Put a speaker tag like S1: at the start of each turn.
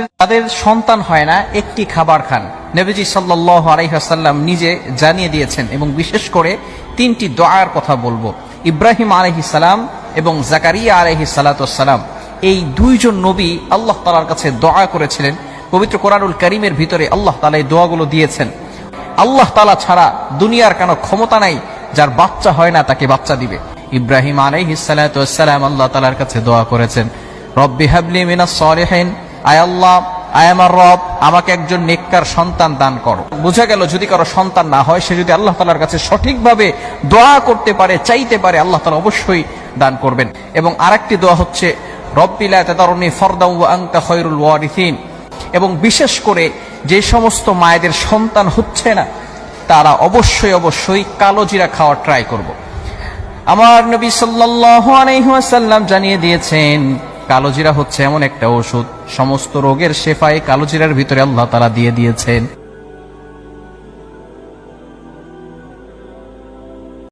S1: তাদের সন্তান হয় না, একটি খাবার খান। নবীজি সাল্লাল্লাহু আলাইহি ওয়াসাল্লাম নিজে জানিয়ে দিয়েছেন এবং বিশেষ করে তিনটি দোয়ার কথা বলবো। ইব্রাহিম আলাইহিস সালাম এবং জাকারিয়া আলাইহিস সালাম, এই দুইজন নবী আল্লাহ তাআলার কাছে দোয়া করেছিলেন। পবিত্র কোরআনুল কারীমের ভিতরে আল্লাহ তাআলা এই দোয়াগুলো দিয়েছেন। আল্লাহ তাআলা ছাড়া দুনিয়ার কোনো ক্ষমতা নাই যার বাচ্চা হয় না তাকে বাচ্চা দিবে। ইব্রাহিম আলাইহিস সালাম আল্লাহ তাআলার কাছে দোয়া করেছেন, রব্বি হাবলি মিনাস সালিহিন, আয় আল্লাহ, আয় আমার রব, আমাকে একজন নেককার সন্তান দান করো। বোঝা গেল যদি কারো সন্তান না হয়, সে যদি আল্লাহ তাআলার কাছে সঠিকভাবে দোয়া করতে পারে, চাইতে পারে, আল্লাহ তাআলা অবশ্যই দান করবেন। এবং আরেকটি দোয়া হচ্ছে রব্বি লা তাদারনি ফারদাও ওয়া আনতা খায়রুল ওয়ারিসিন। এবং বিশেষ করে যে সমস্ত মায়েদের সন্তান হচ্ছে না, তারা অবশ্যই কালো জিরা খাওয়ার ট্রাই করব। আমার নবী সাল্লাল্লাহু আলাইহি ওয়াসাল্লাম জানিয়ে দিয়েছেন, কালো জিরা হচ্ছে এমন একটা ওষুধ, সমস্ত রোগের শেফায়ে কালো জিরার ভিতরে আল্লাহ তাআলা দিয়ে দিয়েছেন।